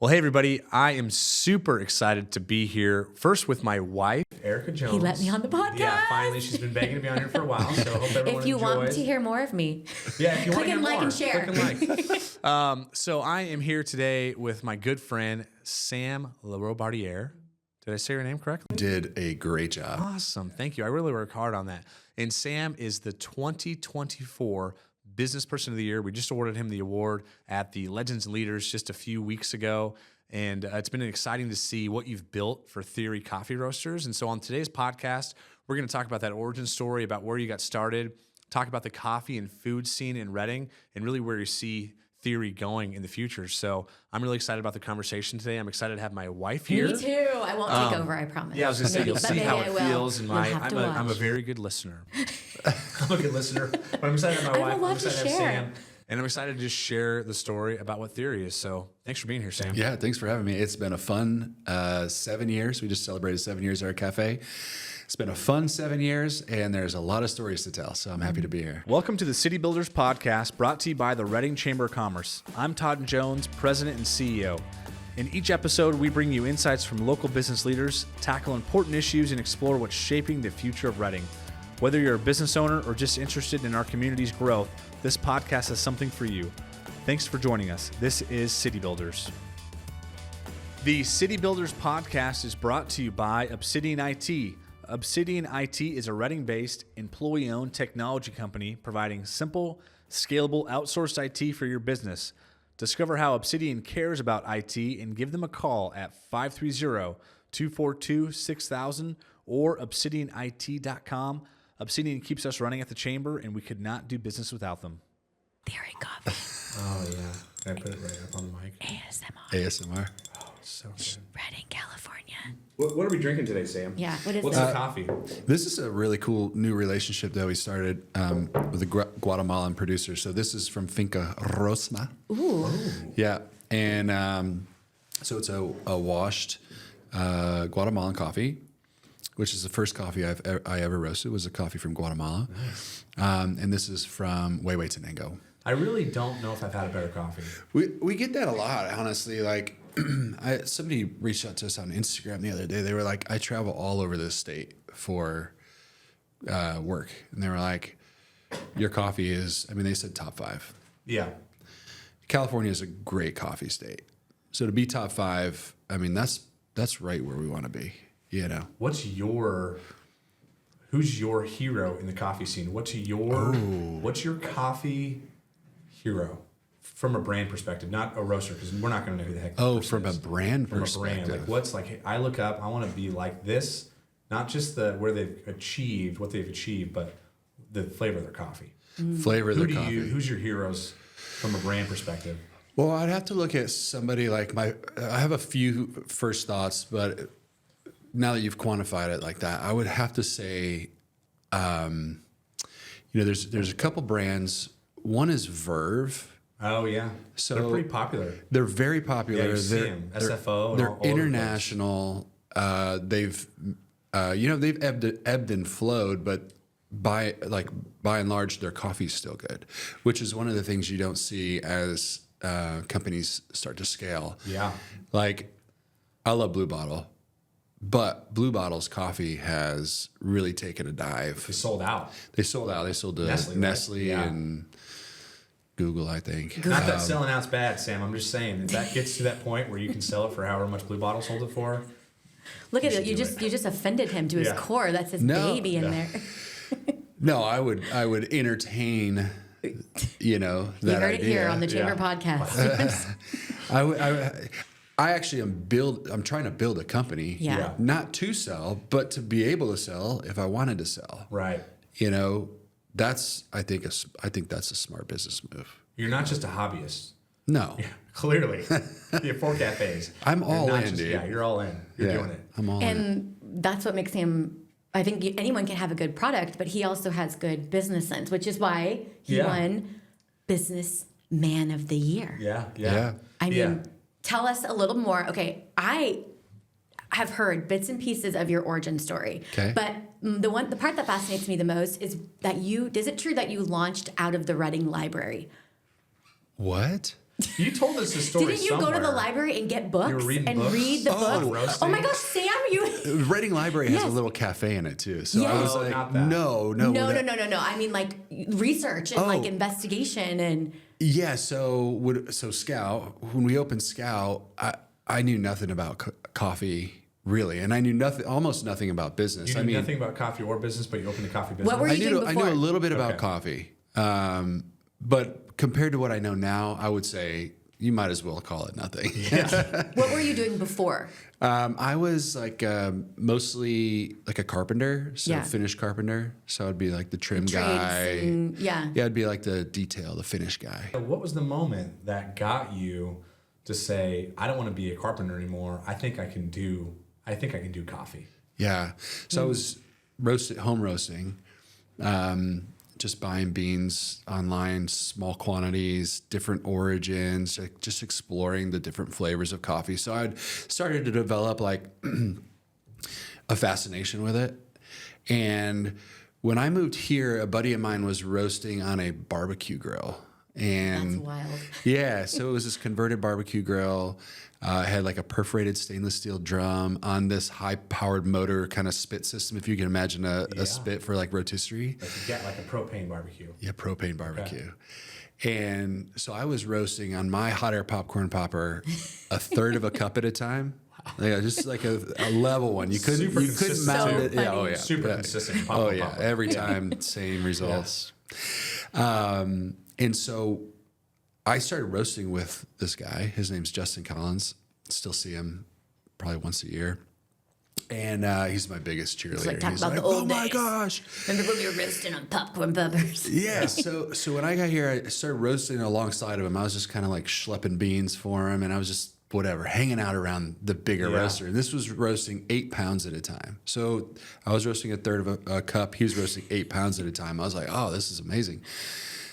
Well, hey, everybody. I am super excited to be here. First with my wife, Ericka Jones. He let me on the podcast. Yeah, finally. She's been begging to be on here for a while, so I hope everyone If you enjoys. want to hear more of me, Yeah, if you want click to hear and like more, and share. click and like. So I am here today with my good friend, Sam LaRobardiere. Did I say your name correctly? Did a great job. Awesome. Thank you. I really work hard on that. And Sam is the 2024 Business Person of the Year. We just awarded him the award at the Legends and Leaders just a few weeks ago. And it's been exciting to see what you've built for Theory Coffee Roasters. And so on today's podcast, we're going to talk about that origin story, about where you got started, talk about the coffee and food scene in Reading, and really where you see Theory going in the future. So I'm really excited about the conversation today. I'm excited to have my wife here. Me too. I won't take over, I promise. Yeah, I was going to say, you'll But see maybe how I it will. feels. And You'll have to I'm a watch. very good listener. I'm a good listener. But I'm excited to have my I have wife. a lot I'm excited to to have share. Sam. And I'm excited to just share the story about what Theory is. So thanks for being here, Sam. Yeah, thanks for having me. It's been a fun 7 years. We just celebrated 7 years at our cafe. It's been a fun 7 years, and there's a lot of stories to tell, so I'm happy to be here. Welcome to the City Builders Podcast, brought to you by the Reading Chamber of Commerce. I'm Todd Jones, President and CEO. In each episode, we bring you insights from local business leaders, tackle important issues, and explore what's shaping the future of Reading. Whether you're a business owner or just interested in our community's growth, this podcast is something for you. Thanks for joining us. This is City Builders. The City Builders Podcast is brought to you by Obsidian IT. Obsidian IT is a Reading-based, employee-owned technology company providing simple, scalable, outsourced IT for your business. Discover how Obsidian cares about IT and give them a call at 530-242-6000 or obsidianit.com. Obsidian keeps us running at the chamber, and we could not do business without them. Theory Coffee. Oh, yeah. Can I put it right up on the mic? ASMR. Oh, so good. Reading, California. What are we drinking today, Sam? Yeah, what is What's this? the coffee? This is a really cool new relationship that we started with a Guatemalan producer. So this is from Finca Rosma. Ooh. Yeah, and so it's a washed Guatemalan coffee, which is the first coffee I ever roasted. Was a coffee from Guatemala. Nice. And this is from Huehuetenango. I really don't know if I've had a better coffee. We get that a lot, honestly. Like, somebody reached out to us on Instagram the other day. They were like, I travel all over this state for work. And they were like, your coffee is, they said top 5. Yeah. California is a great coffee state. So to be top 5, that's right where we want to be, you know? Who's your hero in the coffee scene? What's your coffee hero from a brand perspective, not a roaster, because we're not going to know who the heck. From a brand perspective. Like what's like? I look up. I want to be like this. Not just what they've achieved, but the flavor of their coffee. Flavor of their coffee. Who's your heroes from a brand perspective? Well, I'd have to look at somebody like I have a few first thoughts, but now that you've quantified it like that, I would have to say, there's a couple brands. One is Verve. Oh yeah, So they're pretty popular. They're very popular. Yeah, you see them. SFO. They're all over the place. international. They've ebbed and flowed, but by and large, their coffee's still good, which is one of the things you don't see as companies start to scale. Yeah. Like, I love Blue Bottle, but Blue Bottle's coffee has really taken a dive. They sold out. They sold to Nestle right? Yeah. and Google, I think. Not that selling out's bad, Sam. I'm just saying if that gets to that point where you can sell it for however much Blue Bottle sold it for. Look at it. You do just offended him to his Yeah. core. That's his No. baby in Yeah. there. No, I would entertain, that You heard idea. it here on the Chamber Yeah. Podcast. I actually I'm trying to build a company, Yeah. not to sell, but to be able to sell if I wanted to sell. Right. I think that's a smart business move. You're not just a hobbyist. No, Clearly. You have 4 cafes. I'm You're all not in, dude. Yeah, you're all in. You're doing it. I'm all in. And that's what makes him, I think anyone can have a good product, but he also has good business sense, which is why he Yeah. won Business Man of the Year. Yeah. I mean, Yeah. tell us a little more. Okay, I have heard bits and pieces of your origin story. Okay. But the part that fascinates me the most is that is it true that you launched out of the Reading Library? What? You told us this story. Didn't you go to the library and get books You were reading and books? read the books? Roasting? Oh my gosh, Sam, you. Reading Library has Yes. a little cafe in it too. So Yes. I was Oh, like, not that. no. No. I mean, like research and like investigation and. Yeah. So Scout, when we opened Scout, I knew nothing about coffee really, and I knew almost nothing about business. You knew nothing about coffee or business, but you opened a coffee business. What were you doing I before? knew a little bit about coffee, but compared to what I know now, I would say you might as well call it nothing. What were you doing before? I was like mostly like a carpenter, so Yeah. finish carpenter. So I'd be like the trim Trades guy. and- yeah. Yeah, I'd be like the detail, the finish guy. What was the moment that got you to say, I don't want to be a carpenter anymore. I think I can do coffee. Yeah. So I was home roasting, just buying beans online, small quantities, different origins, like just exploring the different flavors of coffee. So I'd started to develop like a fascination with it. And when I moved here, a buddy of mine was roasting on a barbecue grill. And That's wild. yeah, so it was this converted barbecue grill. It had like a perforated stainless steel drum on this high-powered motor kind of spit system, if you can imagine a spit for like rotisserie. Like you get like a propane barbecue. Yeah, propane barbecue. And so I was roasting on my hot air popcorn popper a third of a cup at a time. Like, just like a level one. You couldn't consistent. mount So it. Yeah, funny. oh yeah. Super Yeah. consistent. Oh yeah, every time same results. And so I started roasting with this guy. His name's Justin Collins. Still see him probably once a year. And he's my biggest cheerleader. like, talk He's about like, the old oh my days." gosh. Remember when we were roasting on popcorn bubbers? Yeah. So when I got here, I started roasting alongside of him. I was just kind of like schlepping beans for him, and I was just whatever, hanging out around the bigger roaster. And this was roasting 8 pounds at a time. So I was roasting a third of a cup. He was roasting 8 pounds at a time. I was like, oh, this is amazing.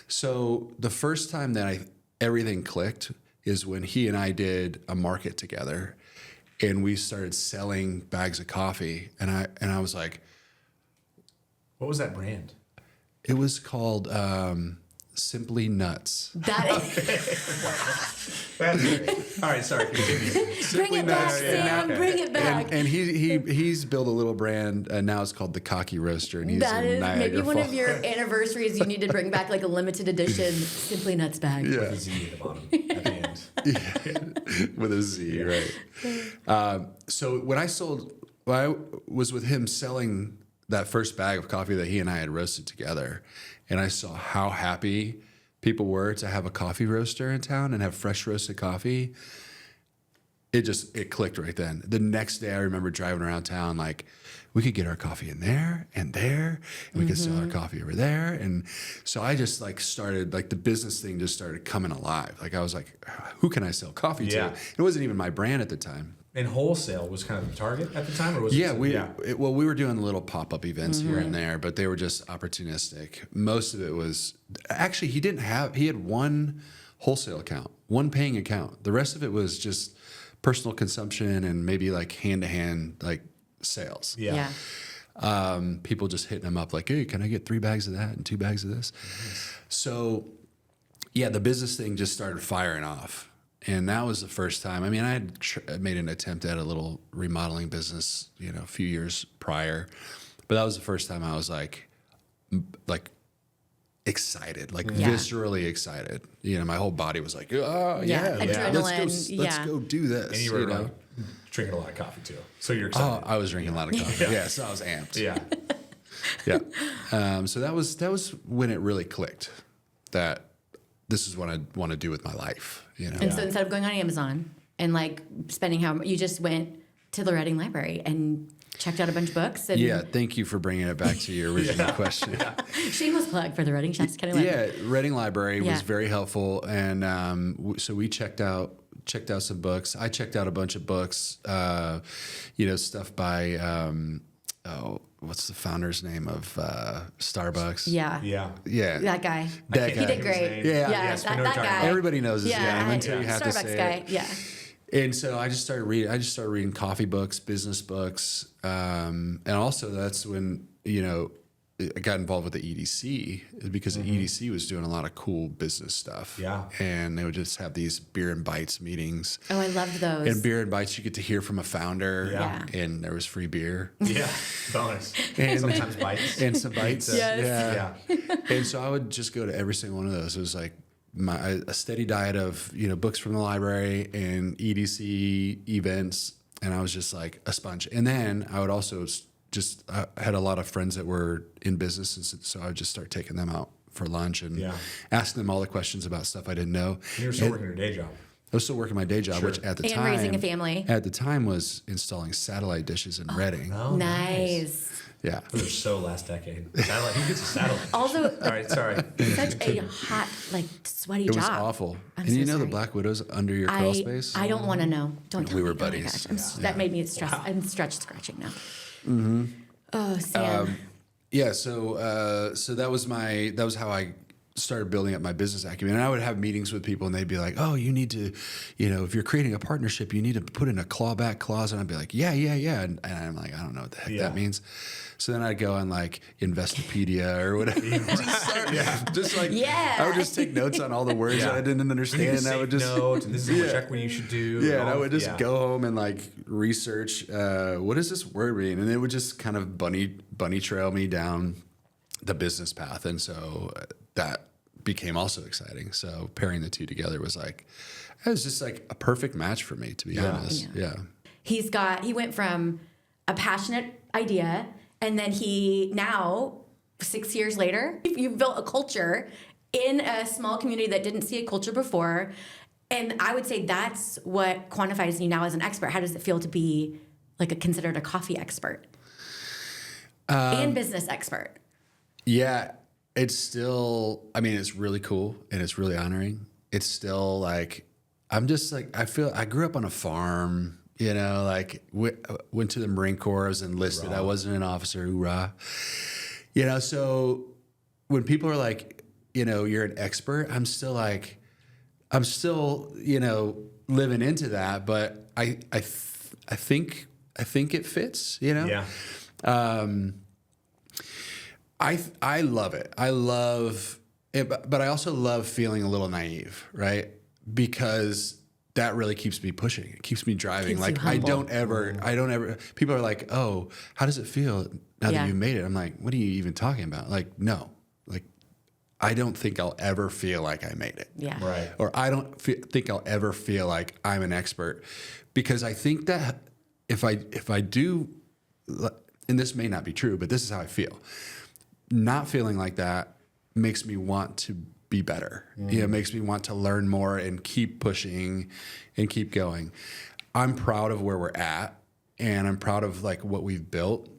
So the first time that everything clicked is when he and I did a market together, and we started selling bags of coffee. And I was like, What was that brand? it was called Simply Nuts. That is. That's great. All right, sorry. Continue. Bring it back, Sam. Bring it back. And he's built a little brand, and now it's called the Cocky Roaster, and he's That in is Niagara maybe one of Falls. your anniversaries. You need to bring back like a limited edition Simply Nuts bag. Yeah. With a Z at the bottom at the end. With a Z, right? So when I was with him selling that first bag of coffee that he and I had roasted together, and I saw how happy people were to have a coffee roaster in town and have fresh roasted coffee. It clicked right then. The next day, I remember driving around town like, we could get our coffee in there and there, and we could sell our coffee over there. And so I just like started, like the business thing just started coming alive. Like I was like, who can I sell coffee to? It wasn't even my brand at the time. And wholesale was kind of the target at the time, or was Yeah, it? we were doing little pop-up events here and there, but they were just opportunistic. Most of it was actually he had one wholesale account, one paying account. The rest of it was just personal consumption and maybe like hand-to-hand like sales. Yeah. People just hitting him up like, hey, can I get 3 bags of that and 2 bags of this? So yeah, the business thing just started firing off. And that was the first time. I mean, I had made an attempt at a little remodeling business, a few years prior, but that was the first time I was like excited, like viscerally excited. My whole body was like, oh yeah, adrenaline. let's go do this. And you were like drinking a lot of coffee too, so you're excited. Oh, I was drinking a lot of coffee. Yeah, so I was amped. Yeah. Yeah. So that was when it really clicked that this is what I want to do with my life. And so instead of going on Amazon and like spending you just went to the Reading Library and checked out a bunch of books. And Yeah, thank you for bringing it back to your original question. Shameless plug for the Reading Shasta County Library. Yeah, Reading Library was Yeah. very helpful, and so we checked out some books. I checked out a bunch of books, stuff by what's the founder's name of Starbucks? Yeah. Yeah, That guy. That He guy. did great. Yeah, yes, we know that what you're guy. talking everybody knows his name until you have to Starbucks say guy. it. Yeah. And so I just started reading coffee books, business books, and also that's when I got involved with the EDC because the EDC was doing a lot of cool business stuff. Yeah. And they would just have these beer and bites meetings. Oh, I loved those. And beer and bites, you get to hear from a founder. Yeah. And there was free beer. Yeah. Bonus. And Sometimes bites. And some bites. Yes. Yeah. And so I would just go to every single one of those. It was like a steady diet of, books from the library and EDC events. And I was just like a sponge. And then I would also I had a lot of friends that were in business. And so I would just start taking them out for lunch and asking them all the questions about stuff I didn't know. You were still working your day job. I was still working my day job, which at the time. And raising a family. At the time was installing satellite dishes in Reading. Oh, Nice. Yeah. Those are so last decade. Satellite. Who gets a satellite? Also, All right, sorry. such a hot, sweaty It job. was awful. I'm And so you know sorry. the Black Widows under your crawl space? I don't want to know. Don't tell We me. were Oh my buddies. gosh. That made me stressed. I'm stretched scratching now. Mm-hmm. Oh, Sam. Yeah, so that was how I started building up my business acumen. And I would have meetings with people and they'd be like, oh, you need to, if you're creating a partnership, you need to put in a clawback clause. And I'd be like, yeah. And I'm like, I don't know what the heck that means. So then I'd go on like Investopedia or whatever. I would just take notes on all the words that I didn't understand. And I would just note, and this is what equity you should do. Yeah, and I would just go home and like research what does this word mean, and it would just kind of bunny trail me down the business path, and so that became also exciting. So pairing the two together was just like a perfect match for me, to be honest. Yeah. He went from a passionate idea, and then now 6 years later, you've built a culture in a small community that didn't see a culture before. And I would say that's what quantifies you now as an expert. How does it feel to be considered a coffee expert and business expert? Yeah, it's still, it's really cool and it's really honoring. It's still I'm just I grew up on a farm, went to the Marine Corps, I was enlisted. Hoorah. I wasn't an officer, hoorah. So when people are like, you're an expert, I'm still living into that, but I think it fits, Yeah. I love it. I love it, but I also love feeling a little naive, right? Because that really keeps me pushing. It keeps me driving. Keeps you humble. I don't ever, people are like, oh, how does it feel now that you made it? I'm like, what are you even talking about? No, I don't think I'll ever feel like I made it. Yeah. Right. Or I don't think I'll ever feel like I'm an expert, because I think that if I do, and this may not be true, but this is how I feel. Not feeling like that makes me want to be better. It makes me want to learn more and keep pushing and keep going. I'm proud of where we're at, and I'm proud of what we've built.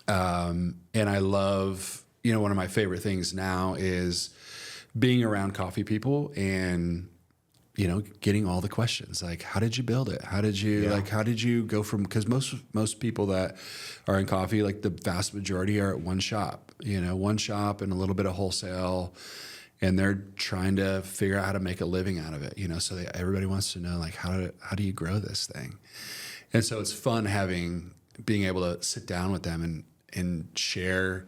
And I love, one of my favorite things now is being around coffee people and, getting all the questions. How did you build it? How did you, how did you go from, because most people that are in coffee, the vast majority are at one shop and a little bit of wholesale, and they're trying to figure out how to make a living out of it, so everybody wants to know, how do you grow this thing? And so it's fun being able to sit down with them and share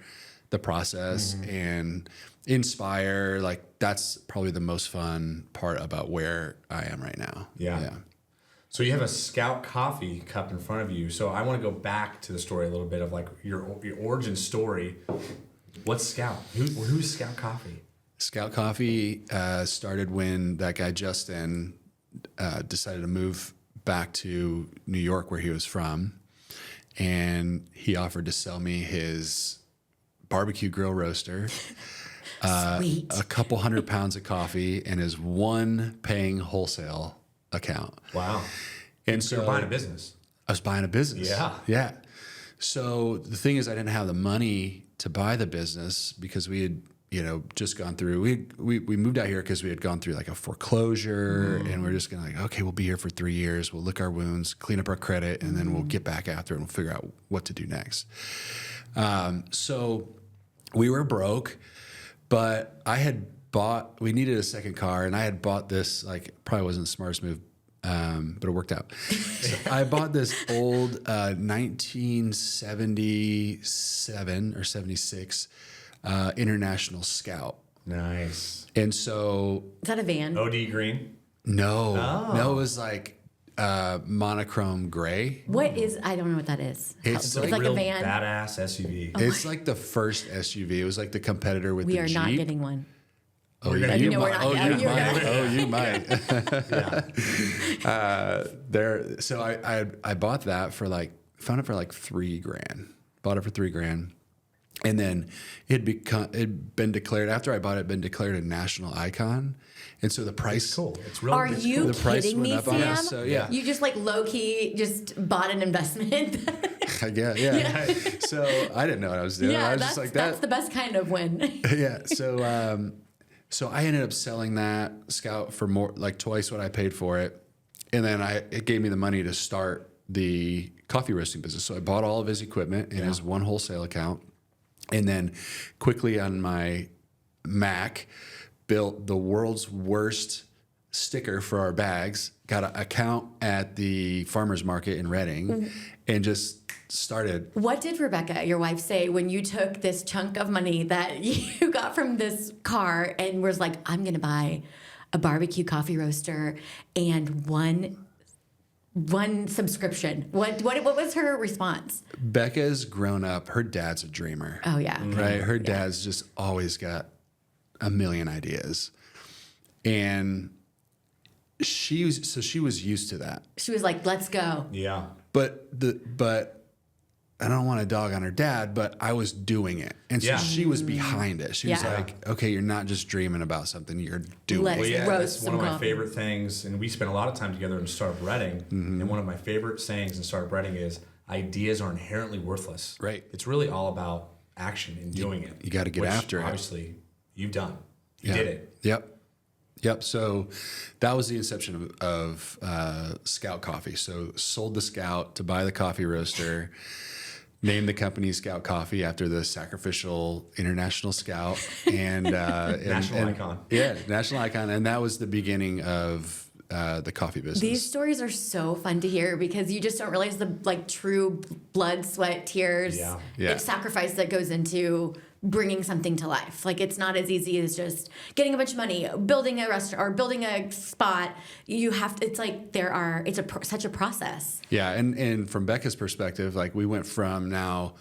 the process and inspire. That's probably the most fun part about where I am right now. Yeah. So you have a Scout coffee cup in front of you. So I want to go back to the story a little bit of your origin story. What's Scout? Who's Scout Coffee? Scout Coffee started when that guy Justin decided to move back to New York, where he was from, and he offered to sell me his barbecue grill roaster, Sweet. a couple 100 pounds of coffee, and his one paying wholesale account. Wow. And So you're buying a business. I was buying a business. Yeah. So the thing is, I didn't have the money to buy the business because we had, just gone through, we moved out here because we had gone through a foreclosure, and we're just going to okay, we'll be here for 3 years. We'll lick our wounds, clean up our credit, and then we'll get back after it and we'll figure out what to do next. So we were broke, but we needed a second car, and I had bought this, probably wasn't the smartest move, but it worked out. So I bought this old 1977 or 76 International Scout. Nice. And so... Is that a van? OD green? No, Oh. no, it was like monochrome gray. What is, I don't know what that is. It's It's like real a van. badass SUV. It's like the first SUV. It was like the competitor with We the are Jeep. not getting one. Oh, We're gonna you get No, we're might. not. Oh, Yeah, you you're might. gonna- Oh, you might. Yeah. There. So I bought that for like, found it for like $3,000. Bought it for $3,000, and then it'd been declared, after I bought it, been declared a national icon, and so the price. It's cool. It's real. Are it's you cool. The price kidding went me, up on it, Sam? so, yeah. You just like low key just bought an investment. I guess, yeah. So I didn't know what I was doing. Yeah, I was that's, just like that's that. the best kind of win. Yeah. So so I ended up selling that Scout for more, like twice what I paid for it, and then it gave me the money to start the coffee roasting business. So I bought all of his equipment in his one wholesale account, and then quickly on my Mac built the world's worst sticker for our bags, got an account at the farmer's market in Reading, and just started. What did Rebecca, your wife, say when you took this chunk of money that you got from this car and was like, I'm going to buy a barbecue coffee roaster and one subscription? What was her response? Becca's grown up. Her dad's a dreamer. Oh, yeah. Right. Her dad's just always got a million ideas. And she was used to that. She was like, let's go. Yeah. But I don't want to dog on her dad, but I was doing it. And so Yeah. she was behind it. She was Yeah. like, okay, you're not just dreaming about something, you're doing Let's it. Well, yeah, roast that's one some of my coffee. favorite things, and we spent a lot of time together in Startup Reading. And one of my favorite sayings in Startup Reading is, "Ideas are inherently worthless." Right. It's really all about action and doing it. you gotta get which after it. Obviously, you've done. You Yeah. did it. Yep. So that was the inception of Scout Coffee. So sold the Scout to buy the coffee roaster, named the company Scout Coffee after the sacrificial international scout, and National icon. Yeah, national icon. And that was the beginning of the coffee business. These stories are so fun to hear because you just don't realize the like true blood, sweat, tears, Yeah. Yeah. sacrifice that goes into bringing something to life. Like it's not as easy as just getting a bunch of money, building a restaurant or building a spot. You have to. It's like such a process. Yeah, and from Becca's perspective, like we went from a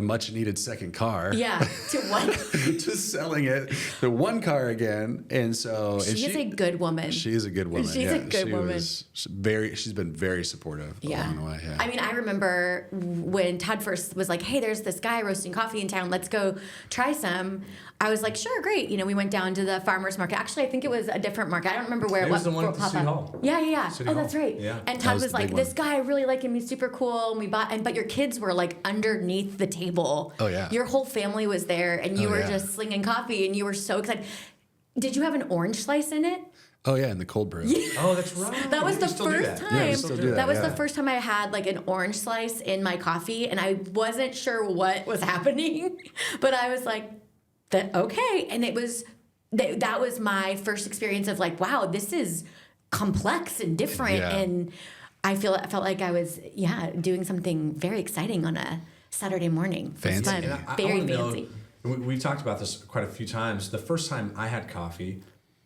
much needed second car. Yeah, to one. To selling it, the one car again, and so She is a good woman. She is a good woman. She's a good woman. She's been very supportive along the way. Yeah. I mean, I remember when Todd first was like, hey, there's this guy roasting coffee in town. Let's go try some. I was like, sure, great. You know, we went down to the farmer's market. Actually, I think it was a different market. I don't remember where It it was the one at the popped City up. Hall. Yeah. City Oh, Hall. that's right. Yeah. And That Todd was was the like, big this one. guy, I really like him. He's super cool. And we bought, but your kids were like underneath the table. Oh, yeah. Your whole family was there and you Oh, were yeah. just slinging coffee and you were so excited. Did you have an orange slice in it? Oh yeah, in the cold brew. Oh, that's right. That was You the still do first that. Yeah, we time. still do that, That was yeah. the first time I had like an orange slice in my coffee, and I wasn't sure what was happening, but I was like, "That okay," and it was that was my first experience of like, wow, this is complex and different, Yeah. and I felt like I was doing something very exciting on a Saturday morning. It was Fancy. fun. And I Very wanna know, fancy. we've talked about this quite a few times. The first time I had coffee,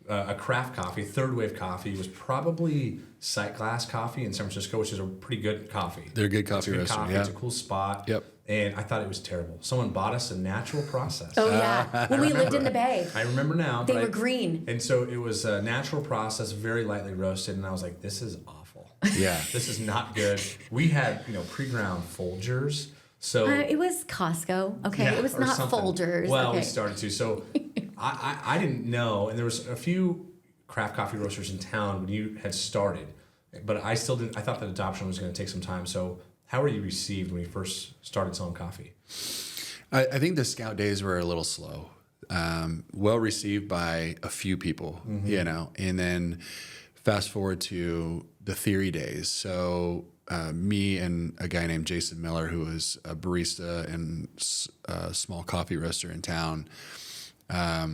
a craft coffee, third wave coffee, was probably Sight Glass Coffee in San Francisco, which is a pretty good coffee. They're a good It's coffee good restaurant. coffee. Yeah. It's a cool spot. Yep. And I thought it was terrible. Someone bought us a natural process. Oh yeah, when we lived in the Bay, I remember now. they but were green. And so it was a natural process, very lightly roasted, and I was like, this is awful. Yeah. This is not good. We had, pre-ground Folgers. So It was Costco. Okay, yeah, it was or not something. Folgers. Well, okay. we started to. So I didn't know, and there was a few craft coffee roasters in town when you had started, but I still didn't. I thought that adoption was going to take some time. So how were you received when you first started selling coffee? I think the Scout days were a little slow. Well received by a few people, and then fast forward to the Theory days. So me and a guy named Jason Miller, who was a barista and a small coffee roaster in town,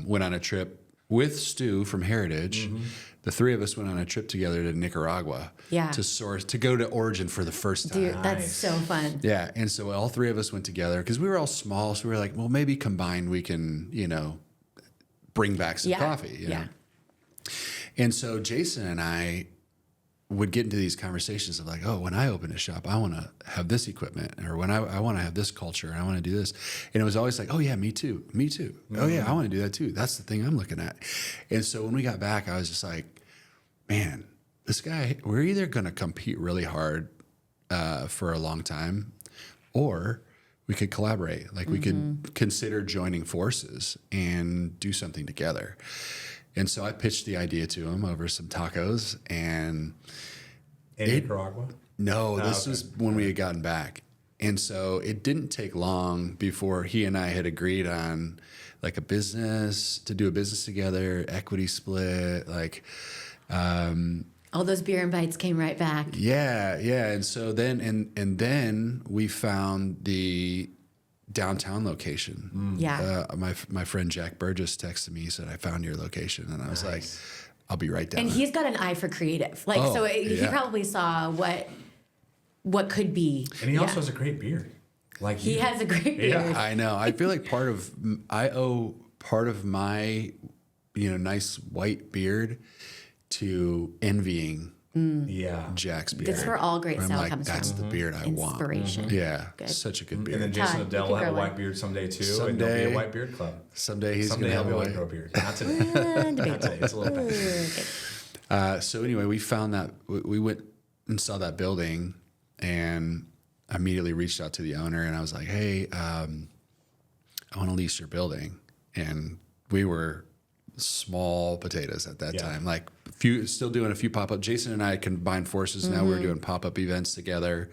went on a trip with Stu from Heritage. the three of us went on a trip together to Nicaragua to go to Origin for the first time. Dude, that's so fun. Yeah. And so all three of us went together because we were all small. So we were like, well, maybe combined we can, bring back some coffee. You know? And so Jason and I would get into these conversations of like, oh, when I open a shop, I want to have this equipment, or when I want to have this culture, and I want to do this. And it was always like, oh yeah, me too. Oh yeah, I want to do that too. That's the thing I'm looking at. And so when we got back, I was just like, man, this guy, we're either going to compete really hard for a long time, or we could collaborate. Like we could consider joining forces and do something together. And so I pitched the idea to him over some tacos, and in Nicaragua? No, this was when we had gotten back. And so it didn't take long before he and I had agreed on like to do a business together, equity split, like all those beer and bites came right back. Yeah. And so then and then we found the downtown location. Yeah. My friend Jack Burgess texted me. He said, I found your location. And I was like, I'll be right down. And he's got an eye for creative. He probably saw what could be. And he also has a great beard. Like he has a great beard. Yeah, I know. I feel like I owe part of my, nice white beard to envying Jack's beard. That's where all great style comes that's from. the beard I want. Inspiration. Yeah, Good. such a good beard. And then Jason Todd, Odell you will can have a grow white one. beard someday too. Someday. And there'll be a white beard club. Someday he's Someday going he'll to be able have to grow a a beard. Not today. Not today. It's a little bit. So anyway, we found that we went and saw that building, and immediately reached out to the owner, and I was like, hey, I want to lease your building. And we were small potatoes at that time, like still doing a few pop-up. Jason and I combined forces. Now we were doing pop-up events together.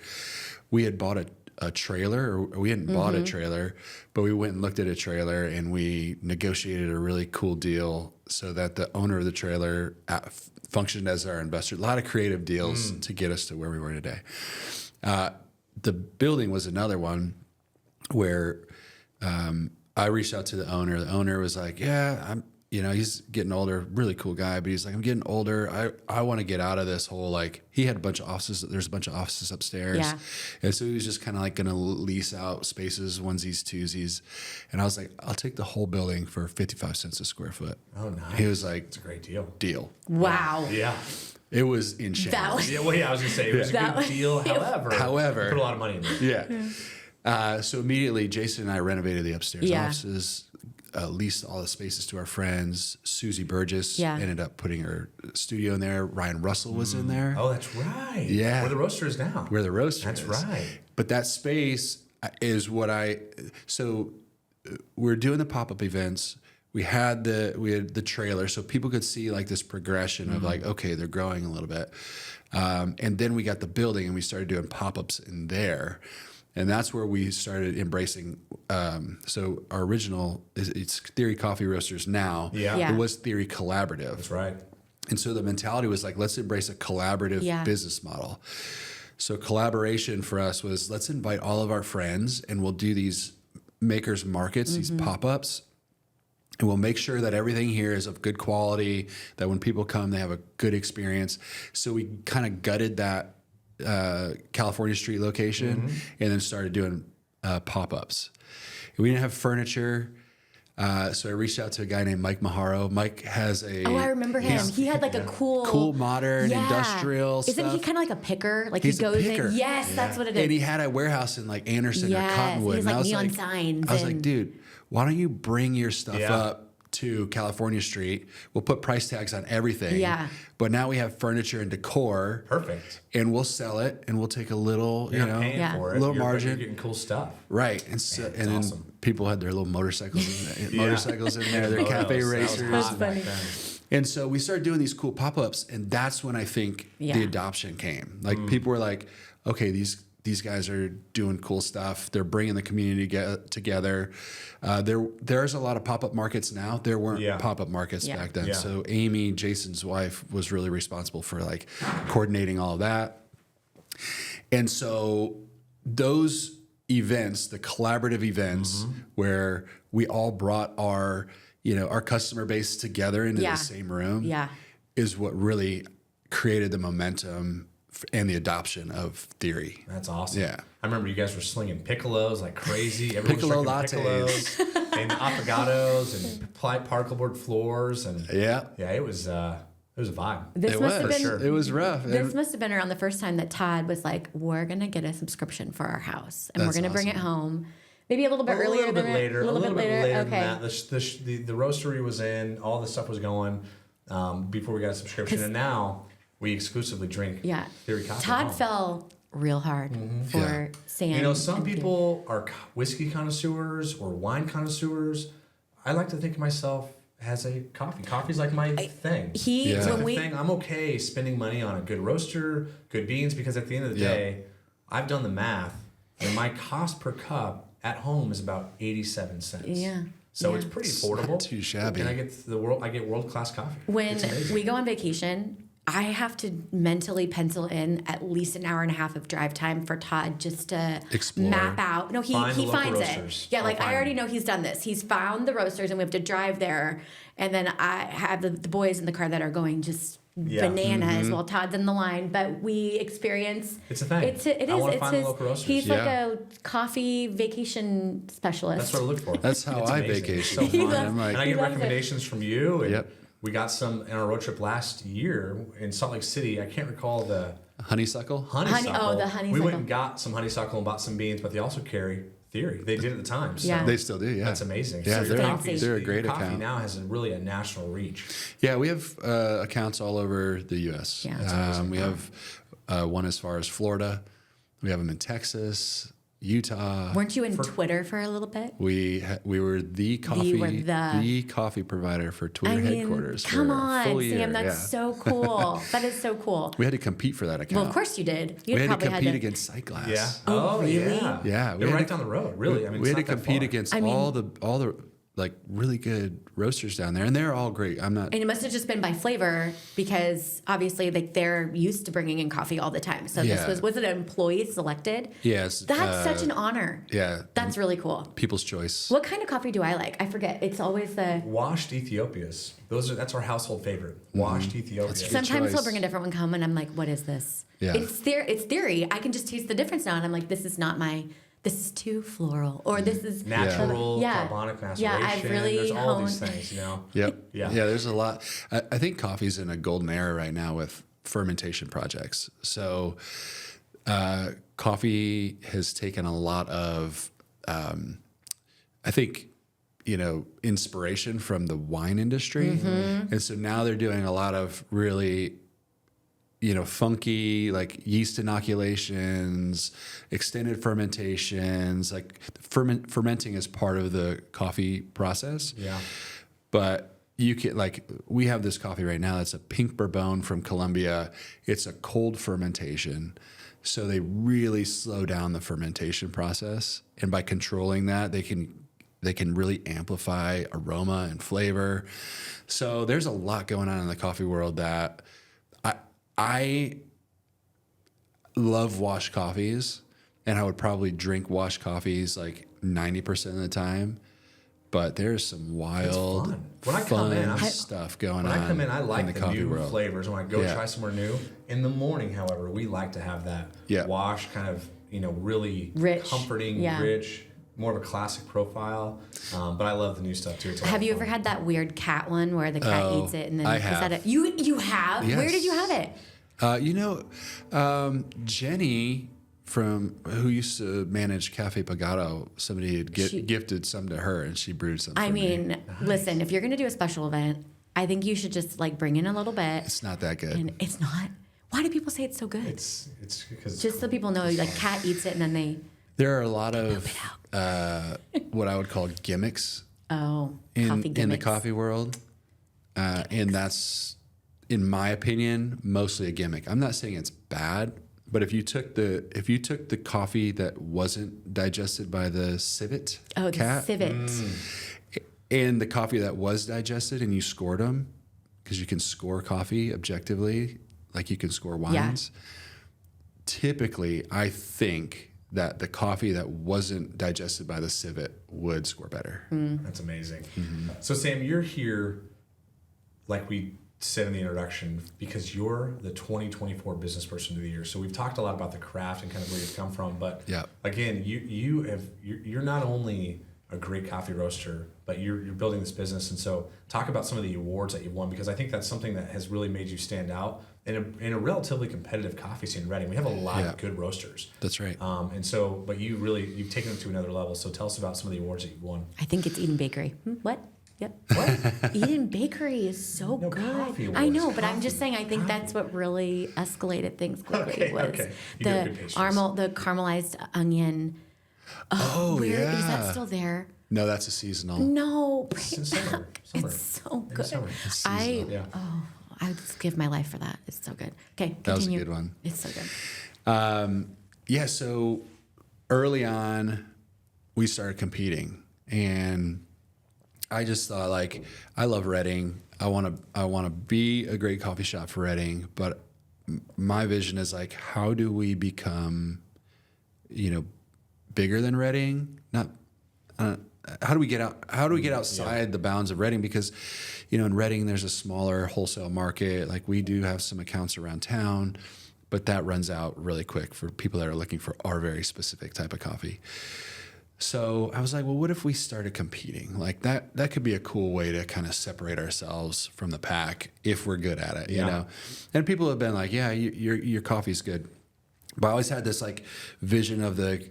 We had bought a trailer, or we hadn't bought a trailer, but we went and looked at a trailer, and we negotiated a really cool deal so that the owner of the trailer functioned as our investor. A lot of creative deals to get us to where we were today. The building was another one where I reached out to the owner. The owner was like, yeah, he's getting older, really cool guy, but he's like, I'm getting older. I want to get out of this whole, like, he had a bunch of offices. There's a bunch of offices upstairs. Yeah. And so he was just kind of like going to lease out spaces, onesies, twosies. And I was like, I'll take the whole building for 55 cents a square foot. Oh, nice. He was like, it's a great deal. Deal. Wow. Yeah. It was in shambles. I was going to say, it was a good deal. However, put a lot of money in there. Yeah. So immediately, Jason and I renovated the upstairs offices, leased all the spaces to our friends. Susie Burgess ended up putting her studio in there. Ryan Russell was in there. Oh, that's right. Yeah. Where the roaster is now. Where the roaster is. That's right. But that space is so we're doing the pop-up events. We had the trailer, so people could see like this progression of like, okay, they're growing a little bit. And then we got the building, and we started doing pop-ups in there. And that's where we started embracing. So our original it's Theory Coffee Roasters now. Yeah. It was Theory Collaborative. That's right. And so the mentality was like, let's embrace a collaborative business model. So collaboration for us was, let's invite all of our friends, and we'll do these makers markets, these pop-ups. And we'll make sure that everything here is of good quality, that when people come, they have a good experience. So we kind of gutted that California Street location and then started doing pop-ups. We didn't have furniture, so I reached out to a guy named Mike Maharo. Mike has I remember him. He had like a cool modern industrial stuff. Isn't he kind of like a picker? Like he's he goes a picker. in. Yes, that's what it is. And he had a warehouse in like Anderson or Cottonwood. He has like neon signs. I was like, dude, why don't you bring your stuff up to California Street? We'll put price tags on everything. Yeah. But now we have furniture and decor. Perfect. And we'll sell it, and we'll take a little, paying for it. A little margin. You're getting cool stuff. Right. And so, and then people had their little motorcycles in there, their cafe racers. That's funny. And so we started doing these cool pop-ups, and that's when I think the adoption came. Like people were like, okay, these guys are doing cool stuff. They're bringing the community together. There's a lot of pop-up markets now. There weren't pop-up markets back then. Yeah. So Amy, Jason's wife, was really responsible for like coordinating all of that. And so those events, the collaborative events, where we all brought our customer base together into the same room. Yeah. is what really created the momentum and the adoption of theory. That's awesome. Yeah. I remember you guys were slinging piccolos like crazy. Everyone Piccolo was drinking lattes. piccolos and affogatos and particle board floors. And Yeah. it was a vibe. This It must have was. been It was rough. This must have been around the first time that Todd was like, "We're gonna get a subscription for our house, and we're That's gonna bring it awesome. home." Maybe a little bit earlier than later. that. A little bit later Okay. than that. The roastery was in. All the stuff was going before we got a subscription, and now we exclusively drink Yeah. Theory coffee. Todd at home. fell real hard for Yeah. sand. You know, some and people are whiskey connoisseurs or wine connoisseurs. I like to think of myself as a coffee. Coffee's like my thing. He Yeah. It's like when the we thing. I'm okay spending money on a good roaster, good beans, because at the end of the Yeah. day, I've done the math, and my cost per cup at home is about 87 cents. Yeah. So Yeah. it's pretty It's affordable. not too shabby. And I get world class coffee. when It's amazing. we go on vacation, I have to mentally pencil in at least an hour and a half of drive time for Todd just to Explore. map out. No, he Find the local finds roasters. it. Yeah, I'll like I find already them. know he's done this. He's found the roasters, and we have to drive there. And then I have the boys in the car that are going just Yeah. bananas while Todd's in the line. But we experience. It's a thing. It is. I wanna It's find the his. local roasters. He's like Yeah. a coffee vacation specialist. That's what I look for. That's how It's I amazing. vacation. It's so fun. I'm like, And I He get loves it. recommendations from you. And Yep. we got some in our road trip last year in Salt Lake City. I can't recall the honeysuckle. honeysuckle. the We honeysuckle. went and got some honeysuckle and bought some beans, but they also carry Theory. They did at the time. So Yeah. They still do, yeah. that's amazing. Yeah, So your they're, coffee's- they're a your great coffee account. now has really a national reach. Yeah, we have accounts all over the U.S. Yeah. That's We have one as far as Florida. We have them in Texas, Utah. Weren't you in Twitter for a little bit? We were the coffee were the- coffee provider for Twitter I mean, headquarters. come for a on, full year. Sam, that's yeah. so cool. That is so cool. We had to compete for that account. Well, of course you did. You we had to probably compete had to. against Sightglass. Yeah. Oh, really? yeah. Yeah, we They're had right to- down the road. Really. I mean, we it's had to not that compete far. against I mean- all the like really good roasters down there, and they're all great. I'm not. And it must have just been by flavor because obviously like they're used to bringing in coffee all the time. So Yeah. this was it an employee selected? Yes. That's such an honor. Yeah. That's really cool. People's choice. What kind of coffee do I like? I forget. It's always the. Washed Ethiopias. That's our household favorite. Washed Ethiopias. Good Sometimes he'll choice. bring a different one home, and I'm like, "What is this?" Yeah. It's theory. I can just taste the difference now, and I'm like, "This is not my. This is too floral, or this is Natural, Yeah. carbonic maceration. Yeah, I've really There's all these honed- things, you know. Yep. Yeah. Yeah. There's a lot. I think coffee's in a golden era right now with fermentation projects. So, coffee has taken a lot of, I think, inspiration from the wine industry, and so now they're doing a lot of really, funky like yeast inoculations, extended fermentations. Like fermenting is part of the coffee process. Yeah. But you can we have this coffee right now that's a pink bourbon from Colombia. It's a cold fermentation. So they really slow down the fermentation process. And by controlling that, they can really amplify aroma and flavor. So there's a lot going on in the coffee world that I love washed coffees, and I would probably drink washed coffees like 90% of the time. But there's some wild, fun. When I come in, stuff going When on. I come in, I like the the coffee new world. flavors. When I go Yeah. try somewhere new, in the morning, however, we like to have that Yeah. wash kind of, really Rich. comforting, Yeah. rich, more of a classic profile. But I love the new stuff too. It's a lot Have of you fun. ever had that weird cat one where the cat Oh, eats it and then I is have. that it? You have? Where Yes. did you have it? Jenny from who used to manage Cafe Pagado, somebody had gifted some to her, and she brewed some. I for me. mean, listen, if you're gonna do a special event, I think you should just like bring in a little bit. it's not that good. And it's not. Why do people say it's so good? It's because Just so people know, like cat eats it and then they. There are a lot of what I would call gimmicks Oh, in coffee the gimmicks. coffee world, and that's, in my opinion, mostly a gimmick. I'm not saying it's bad, but if you took the coffee that wasn't digested by the civet Oh, the cat, civet. and the coffee that was digested, and you scored them, because you can score coffee objectively, like you can score wines. Typically, I think that the coffee that wasn't digested by the civet would score better. That's amazing. So Sam, you're here, like we said in the introduction, because you're the 2024 Business Person of the Year. So we've talked a lot about the craft and kind of where you've come from, but again, you're not only a great coffee roaster, but you're building this business. And so talk about some of the awards that you've won, because I think that's something that has really made you stand out in a relatively competitive coffee scene in Reading. We have a lot of good roasters. That's right. And so, but you've taken it to another level. So tell us about some of the awards that you've won. I think it's Eden Bakery. What? Yep. What? Eden Bakery is so good. I know, but I'm just saying, I think that's what really escalated things quickly was the caramelized onion. Where is that still there? No, that's a seasonal. No, It's in summer. it's so good. I would just give my life for that. It's so good. Okay, continue. That was a good one. It's so good. So early on, we started competing, and I just thought, like, I love Reading. I want to be a great coffee shop for Reading, but my vision is like, how do we become, bigger than Reading? Not. How do we get out? How do we get outside the bounds of Reading? Because, in Reading there's a smaller wholesale market. Like, we do have some accounts around town, but that runs out really quick for people that are looking for our very specific type of coffee. So I was like, well, what if we started competing? Like, that could be a cool way to kind of separate ourselves from the pack if we're good at it, you know? And people have been like, yeah, your coffee's good. But I always had this like vision of the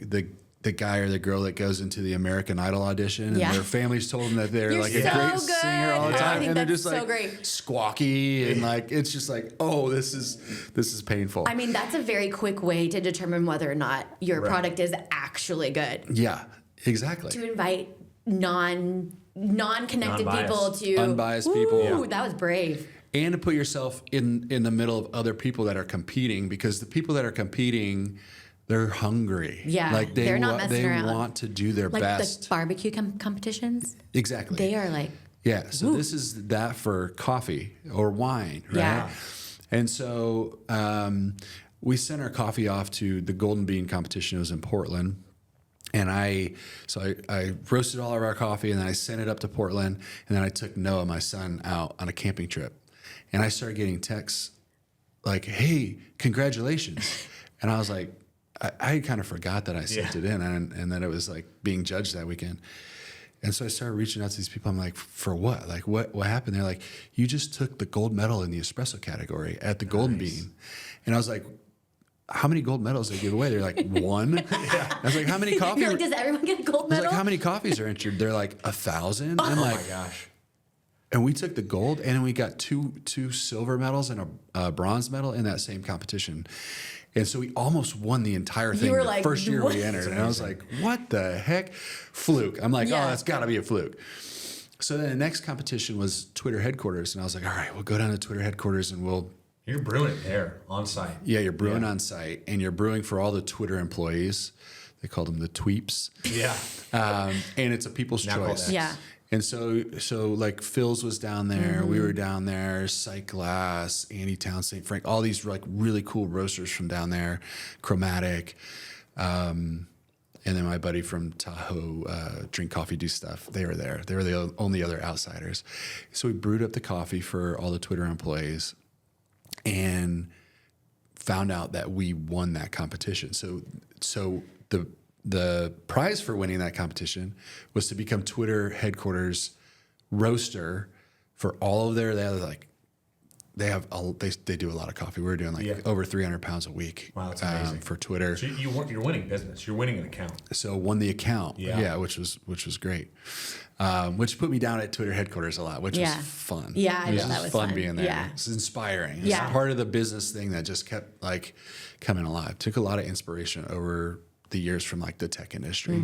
guy or the girl that goes into the American Idol audition, and their families told them that they're You're like so a great good. singer all the time, and they're just like great. squawky, and like it's just like, oh, this is painful. I mean, that's a very quick way to determine whether or not your product is actually good. Yeah, exactly. To invite non-connected people to unbiased people. Ooh, that was brave. And to put yourself in the middle of other people that are competing, because the people that are competing, they're hungry. Yeah, like they're not messing around. They want to do their best. Like barbecue competitions. Exactly. They are like. Yeah. So this is that for coffee or wine, right? Yeah. And so we sent our coffee off to the Golden Bean competition. It was in Portland. And I roasted all of our coffee, and then I sent it up to Portland, and then I took Noah, my son, out on a camping trip. And I started getting texts like, hey, congratulations. And I was like, I kind of forgot that I sent it in, and that it was like being judged that weekend. And so I started reaching out to these people. I'm like, for what? Like, what happened? They're like, you just took the gold medal in the espresso category at the Golden Bean. And I was like, how many gold medals did they give away? They're like, one. I was like, how many coffees? You're like, does everyone get a gold medal? I was like, how many coffees are entered? They're like 1,000. I'm like, oh my gosh. And we took the gold, and then we got two silver medals and a bronze medal in that same competition. And so we almost won the entire thing the first year we entered. And I was like, what the heck? Fluke. I'm like, oh, that's got to be a fluke. So then the next competition was Twitter headquarters. And I was like, all right, we'll go down to Twitter headquarters and we'll. You're brewing it there on site. Yeah, you're brewing on site, and you're brewing for all the Twitter employees. They called them the tweeps. Yeah. And it's a people's choice. Yeah. And so like Phil's was down there, we were down there, Sight Glass, Andy Town, St. Frank, all these like really cool roasters from down there, Chromatic, and then my buddy from Tahoe, Drink Coffee, Do Stuff. They were there. They were the only other outsiders. So we brewed up the coffee for all the Twitter employees, and found out that we won that competition. So the prize for winning that competition was to become Twitter headquarters roaster for all of their. They do a lot of coffie. We're doing like over 300 pounds a week. Wow, that's amazing. For Twitter. So you're winning business. You're winning an account. So won the account. Yeah, which was great. Which put me down at Twitter headquarters a lot, which was fun. Yeah, I know, that was fun being there. Yeah. It's inspiring. Yeah. It's part of the business thing that just kept like coming alive. Took a lot of inspiration over the years from like the tech industry.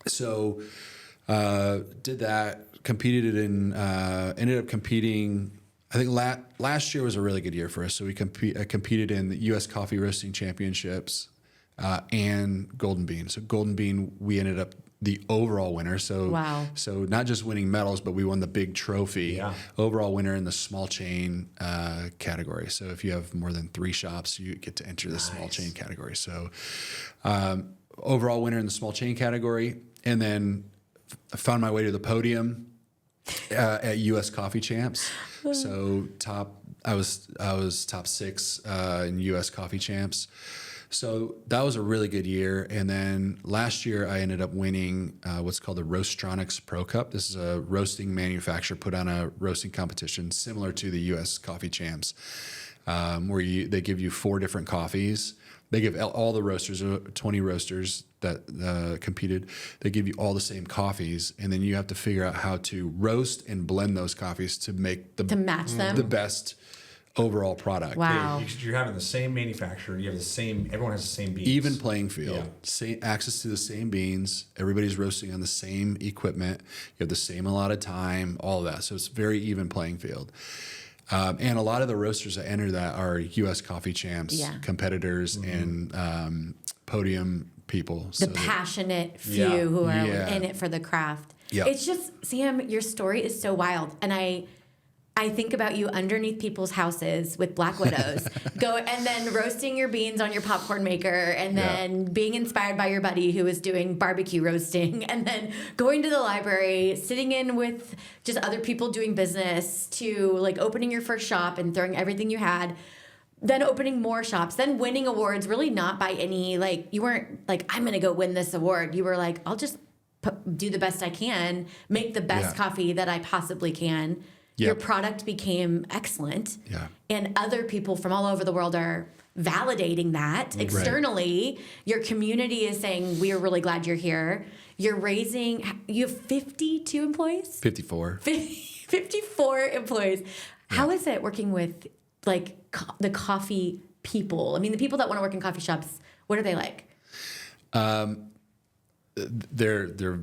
So did that, competed ended up competing. I think last year was a really good year for us. So we competed in the U.S. Coffee Roasting Championships and Golden Bean. So Golden Bean, we ended up the overall winner. So So not just winning medals, but we won the big trophy. Yeah. Overall winner in the small chain category. So if you have more than 3 shops, you get to enter the small chain category. So overall winner in the small chain category, and then I found my way to the podium At U.S. Coffee Champs. So I was top 6 in U.S. Coffee Champs. So that was a really good year. And then last year I ended up winning what's called the Roastronics Pro Cup. This is a roasting manufacturer put on a roasting competition similar to the U.S. Coffee Champs, where they give you 4 different coffees. They give all the roasters, 20 roasters that competed, they give you all the same coffees, and then you have to figure out how to roast and blend those coffees to make to match them, the best overall product. Wow. You're having the same manufacturer. You have the same. Everyone has the same beans. Even playing field. Same access to the same beans. Everybody's roasting on the same equipment. You have the same allotted time. All of that. So it's very even playing field. And a lot of the roasters that enter that are U.S. Coffee Champs competitors and podium people. The passionate few who are in it for the craft. Yeah. It's just, Sam, your story is so wild. And I think about you underneath people's houses with Black Widows, and then roasting your beans on your popcorn maker, and then being inspired by your buddy who was doing barbecue roasting, and then going to the library, sitting in with just other people doing business, to like opening your first shop and throwing everything you had, then opening more shops, then winning awards, really not by any, like, you weren't like, I'm going to go win this award. You were like, I'll just do the best I can, make the best coffee that I possibly can. Your product became excellent. Yeah. And other people from all over the world are validating that externally. Right. Your community is saying, we are really glad you're here. You have 52 employees? 54. 54 employees. How is it working with like the coffee people? I mean, the people that want to work in coffee shops, what are they like? They're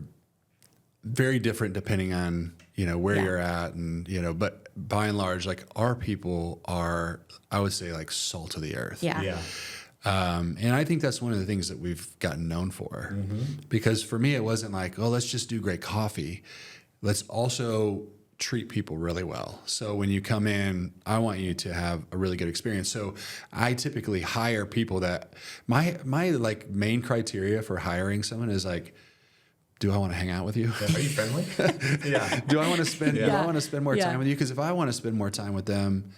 very different depending on where you're at, and but by and large, like, our people are, I would say, like salt of the earth. Yeah. And I think that's one of the things that we've gotten known for, because for me, it wasn't like, oh, let's just do great coffee. Let's also treat people really well. So when you come in, I want you to have a really good experience. So I typically hire people that my like main criteria for hiring someone is like, do I want to hang out with you? Are you friendly? Do I want to spend? Do I want to spend more time with you? Because if I want to spend more time with them,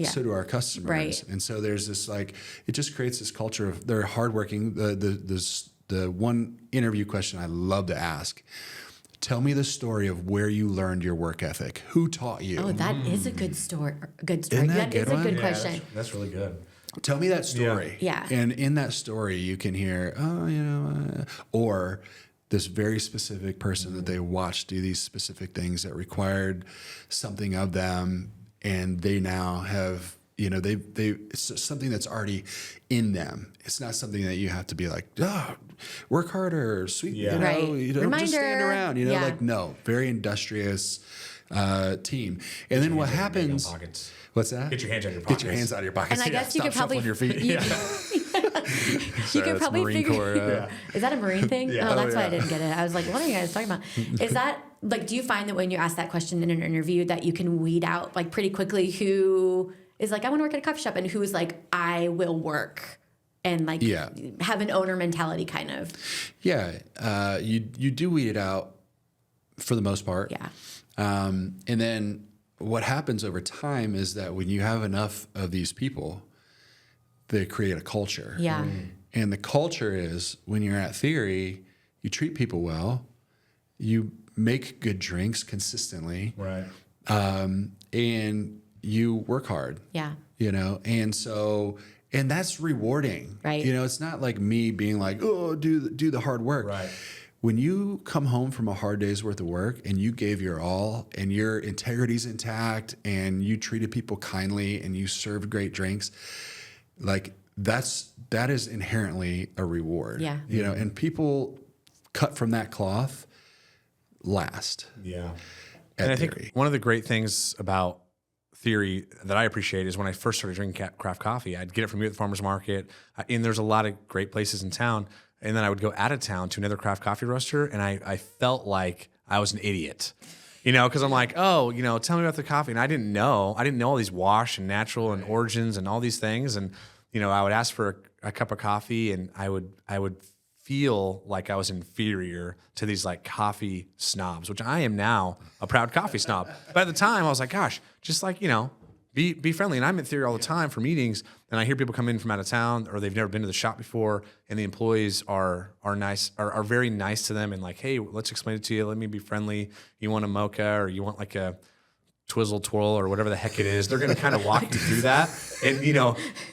so do our customers. Right. And so there's this, like, it just creates this culture of, they're hardworking. The one interview question I love to ask: tell me the story of where you learned your work ethic. Who taught you? Oh, that is a good story. Isn't that That is a good question. That's really good. Tell me that story. Yeah. And in that story, you can hear, or this very specific person that they watched do these specific things that required something of them, and they now have, it's something that's already in them. It's not something that you have to be like, work harder, sweet, Reminder. just stand around, like, no, very industrious team. And then what happens? What's that? Get your hands out of your pockets. Get your hands out of your pockets. And I guess you could probably your feet. You could probably Marine Corps. Is that a Marine thing? Yeah. Oh, that's why I didn't get it. I was like, what are you guys talking about? Is that, like, do you find that when you ask that question in an interview that you can weed out, like, pretty quickly who is like, I want to work at a coffee shop, and who is like, I will work, and like have an owner mentality kind of? Yeah. You do weed it out for the most part. Yeah. And then what happens over time is that when you have enough of these people, they create a culture. Yeah. And the culture is, when you're at Theory, you treat people well, you make good drinks consistently. Right. And you work hard. Yeah. And so, and that's rewarding. Right. It's not like me being like, oh, do the hard work. Right. When you come home from a hard day's worth of work and you gave your all, and your integrity's intact, and you treated people kindly, and you served great drinks, like, that is inherently a reward. Yeah. And people cut from that cloth last. Yeah. And I think one of the great things about Theory that I appreciate is when I first started drinking craft coffee, I'd get it from you at the farmer's market, and there's a lot of great places in town. And then I would go out of town to another craft coffee roaster, and I felt like I was an idiot, because I'm like, oh, tell me about the coffee. And I didn't know all these wash and natural and origins and all these things. And, I would ask for a cup of coffee, and I would feel like I was inferior to these like coffee snobs, which I am now a proud coffee snob. But at the time I was like, gosh, just like, be friendly. And I'm in theory all the time for meetings, and I hear people come in from out of town or they've never been to the shop before, and the employees are nice, are very nice to them and like, hey, let's explain it to you. Let me be friendly. You want a mocha or you want like a twizzle twirl or whatever the heck it is. They're going to kind of walk you through that, and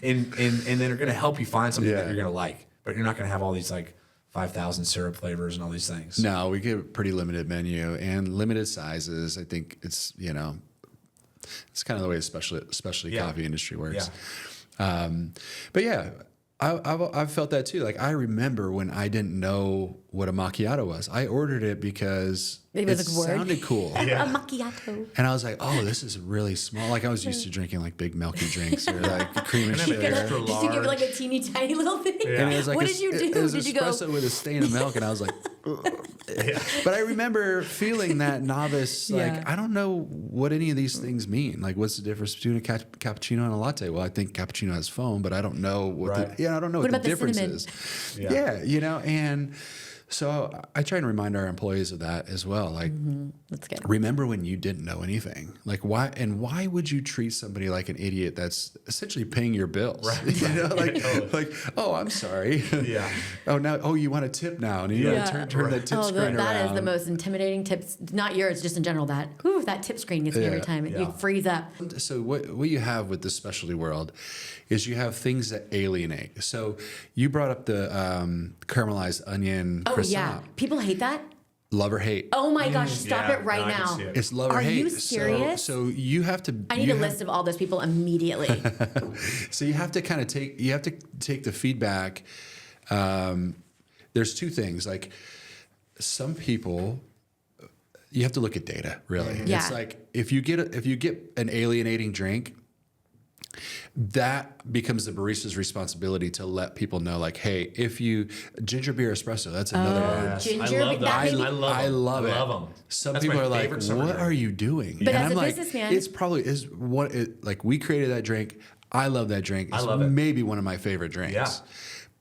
and then they're going to help you find something that you're going to like. But you're not going to have all these like 5,000 syrup flavors and all these things. No, we get a pretty limited menu and limited sizes. I think it's it's kind of the way the specialty coffee industry works. Yeah. But yeah, I've felt that too. Like I remember when I didn't know what a macchiato was. I ordered it because it sounded cool. A macchiato. And I was like, oh, this is really small. Like I was used to drinking like big milky drinks or like cream and sugar. Did you give it like a teeny tiny little thing? Yeah. And it was like what did you do? It was did you go? espresso with a stain of milk, and I was like, but I remember feeling that novice, like, I don't know what any of these things mean. Like, what's the difference between a cappuccino and a latte? Well, I think cappuccino has foam, but I don't know what I don't know what the difference is. cinnamon? And so I try and remind our employees of that as well. Like, That's good. remember when you didn't know anything? Like, why would you treat somebody like an idiot that's essentially paying your bills? Right. Like, oh, I'm sorry. Yeah. Oh, you want a tip now? And you turn that tip screen around. That is the most intimidating tips. Not yours, just in general. That tip screen gets me every time. You freeze up. So what you have with the specialty world is you have things that alienate. So you brought up the caramelized onion croissant. Yeah, people hate that. Love or hate. Oh my gosh, stop it right now. It's love or hate. Are you serious? So you have to. I need a list of all those people immediately. So you have to kind of take the feedback. There's two things. Like some people, you have to look at data. Really, it's like if you get an alienating drink, that becomes the barista's responsibility to let people know, like, hey, if you ginger beer espresso, that's another one. Ginger, I love it. them. Some That's people my are like, favorite summer what drink. are you doing? But and as I'm a like, businessman- it's probably like we created that drink. I love that drink. It's love it. maybe one of my favorite drinks. Yeah.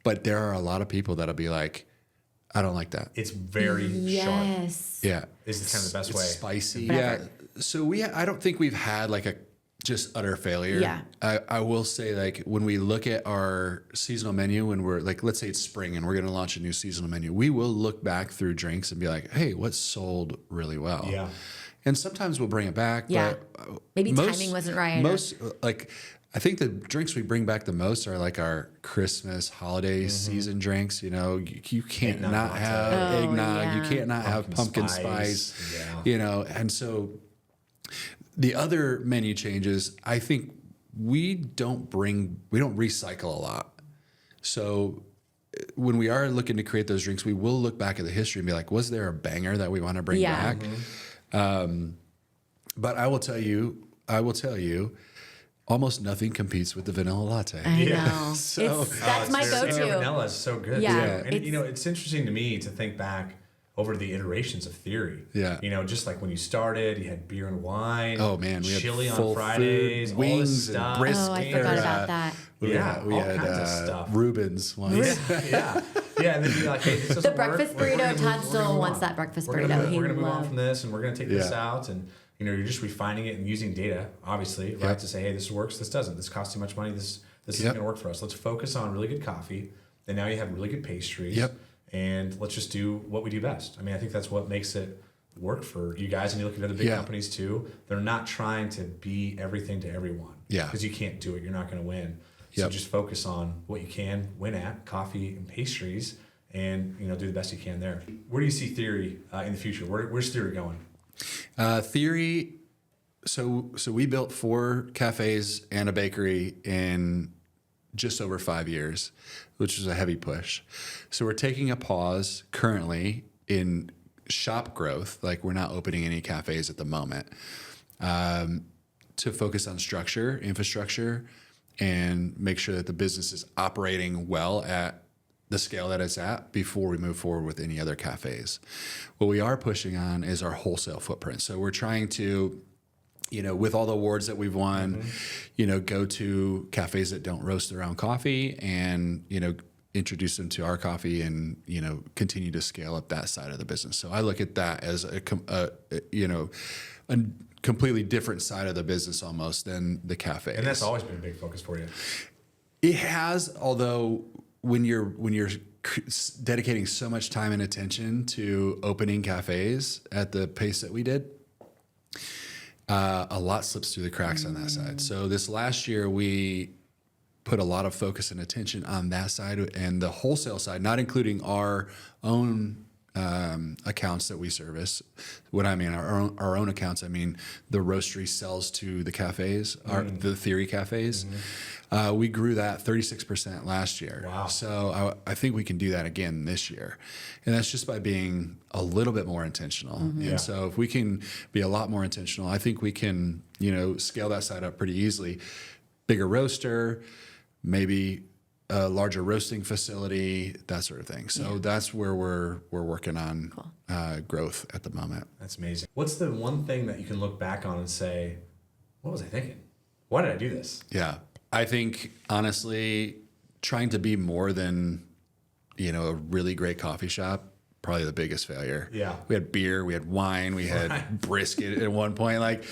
But there are a lot of people that'll be like, I don't like that. It's very sharp. Yes. Yeah. Is kind of the best It's way. spicy. Whatever. Yeah. So I don't think we've had like a just utter failure. Yeah. I will say, like, when we look at our seasonal menu, when we're like, let's say it's spring and we're going to launch a new seasonal menu, we will look back through drinks and be like, hey, what sold really well? Yeah. And sometimes we'll bring it back. Yeah. But Maybe timing wasn't right, or- Most, like, I think the drinks we bring back the most are like our Christmas holiday season drinks. You can't Eggnog not latte. have eggnog. yeah. You can't not have pumpkin spice. Yeah. And so the other menu changes, I think we don't recycle a lot. So when we are looking to create those drinks, we will look back at the history and be like, was there a banger that we want to bring back? But I will tell you, almost nothing competes with the vanilla latte. I know. So- That's my go-to. Vanilla is so good. Yeah. too. And it's interesting to me to think back over the iterations of theory. Yeah. Just like when you started, you had beer and wine. Oh man, we had chili full on Fridays, food, all this wings stuff. and brisket. Oh, I forgot about that. We Yeah, had, all kinds of stuff. Rubens once. Yeah. And then you're like, hey, this doesn't The work. breakfast We're burrito, gonna Todd move- still we're gonna wants move that on. breakfast We're burrito. gonna He move on loves- from this, and we're gonna take this Yeah. out, and you're just refining it and using data, obviously, right, to say, hey, this works, this doesn't, this costs too much money, this isn't gonna work for us. Let's focus on really good coffee, and now you have really good pastries. Yep. And let's just do what we do best. I mean, I think that's what makes it work for you guys, and you look at other big companies too. They're not trying to be everything to everyone. Yeah. Because you can't do it. You're not going to win. So Yep. just focus on what you can win at, coffee and pastries, and do the best you can there. Where do you see theory in the future? Where's theory going? Theory. So we built 4 cafes and a bakery in just over 5 years, which is a heavy push. So we're taking a pause currently in shop growth. Like we're not opening any cafes at the moment, to focus on infrastructure, and make sure that the business is operating well at the scale that it's at before we move forward with any other cafes. What we are pushing on is our wholesale footprint. So we're trying to, with all the awards that we've won, go to cafes that don't roast their own coffee and, introduce them to our coffee and, continue to scale up that side of the business. So I look at that as a completely different side of the business almost than the cafe. And that's always been a big focus for you. It has, although when you're dedicating so much time and attention to opening cafes at the pace that we did, a lot slips through the cracks on that side. So this last year, we put a lot of focus and attention on that side and the wholesale side, not including our own accounts that we service. What I mean, our own accounts, I mean the roastery sells to the cafes, the Theory cafes. We grew that 36% last year. Wow. So I think we can do that again this year. And that's just by being a little bit more intentional. And so if we can be a lot more intentional, I think we can, scale that side up pretty easily. Bigger roaster, maybe a larger roasting facility, that sort of thing. So that's where we're working on growth at the moment. That's amazing. What's the one thing that you can look back on and say, what was I thinking? Why did I do this? Yeah. I think, honestly, trying to be more than, a really great coffee shop, probably the biggest failure. Yeah. We had beer, we had wine, we had brisket at one point. Like,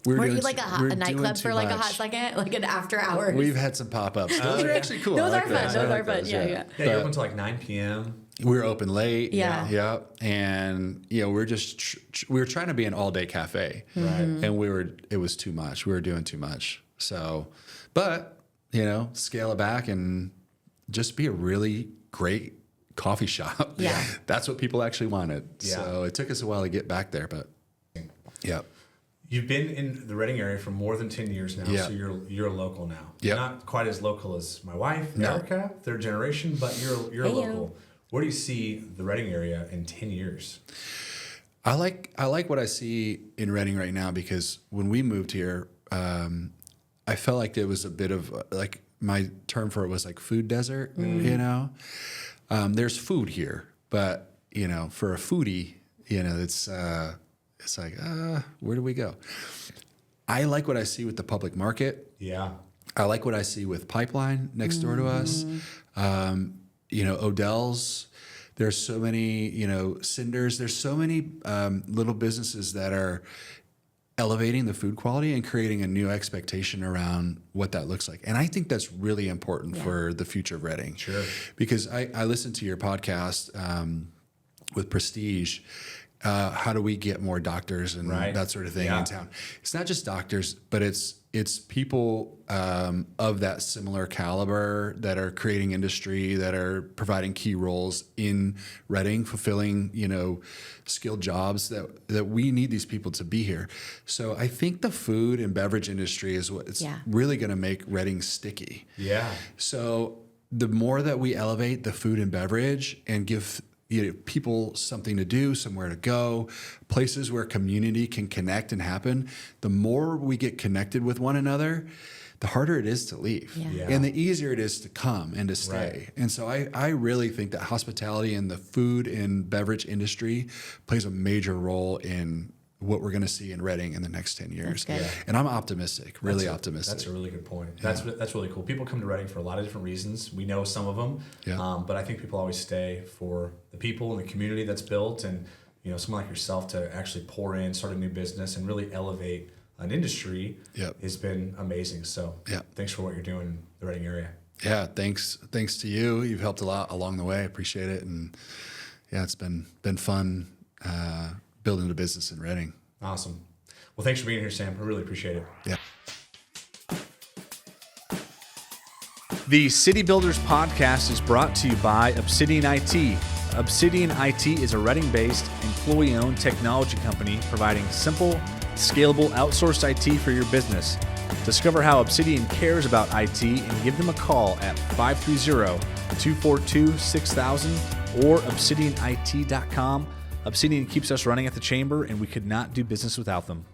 Were you like a nightclub for like a hot second, like an after hours? We've had some pop-ups. Those are actually cool. Those I are like fun. Those are fun. Yeah. Yeah, you're open till like 9 p.m. We were open late. Yeah. Yeah. And, we're just, we were trying to be an all-day cafe. Right. And it was too much. We were doing too much. So, but, scale it back and just be a really great coffee shop. Yeah. That's what people actually wanted. Yeah. So it took us a while to get back there, but yeah. You've been in the Reading area for more than 10 years now, Yeah. so you're local now. Yep. Not quite as local as my wife, No. Ericka, third generation, but you're Hey, local. Where do you see the Reading area in 10 years? I like what I see in Reading right now because when we moved here, I felt like there was a bit of like my term for it was like food desert. There's food here, but for a foodie, it's like where do we go? I like what I see with the public market. Yeah. I like what I see with Pipeline next door to us. Odell's. There's so many, Cinders. There's so many little businesses that are elevating the food quality and creating a new expectation around what that looks like. And I think that's really important for the future of Reading. Sure. Because I listened to your podcast with Prestige. How do we get more doctors and that sort of thing in town? It's not just doctors, but it's people of that similar caliber that are creating industry, that are providing key roles in Reading, fulfilling skilled jobs that we need these people to be here. So I think the food and beverage industry is what's really going to make Reading sticky. Yeah. So the more that we elevate the food and beverage and give people something to do, somewhere to go, places where community can connect and happen, the more we get connected with one another, the harder it is to leave. Yeah. And the easier it is to come and to stay. And so I really think that hospitality and the food and beverage industry plays a major role in what we're going to see in Reading in the next 10 years. And I'm optimistic, really optimistic. That's a really good point. That's really cool. People come to Reading for a lot of different reasons. We know some of them, but I think people always stay for the people and the community that's built, and someone like yourself to actually pour in, start a new business, and really elevate an industry has been amazing. So thanks for what you're doing in the Reading area. Yeah, thanks to you. You've helped a lot along the way. I appreciate it, and it's been fun. Building a business in Reading. Awesome. Well, thanks for being here, Sam. I really appreciate it. Yeah. The City Builders podcast is brought to you by Obsidian IT. Obsidian IT is a Reading-based, employee-owned technology company providing simple, scalable, outsourced IT for your business. Discover how Obsidian cares about IT and give them a call at 530-242-6000 or obsidianit.com. Obsidian keeps us running at the chamber, and we could not do business without them.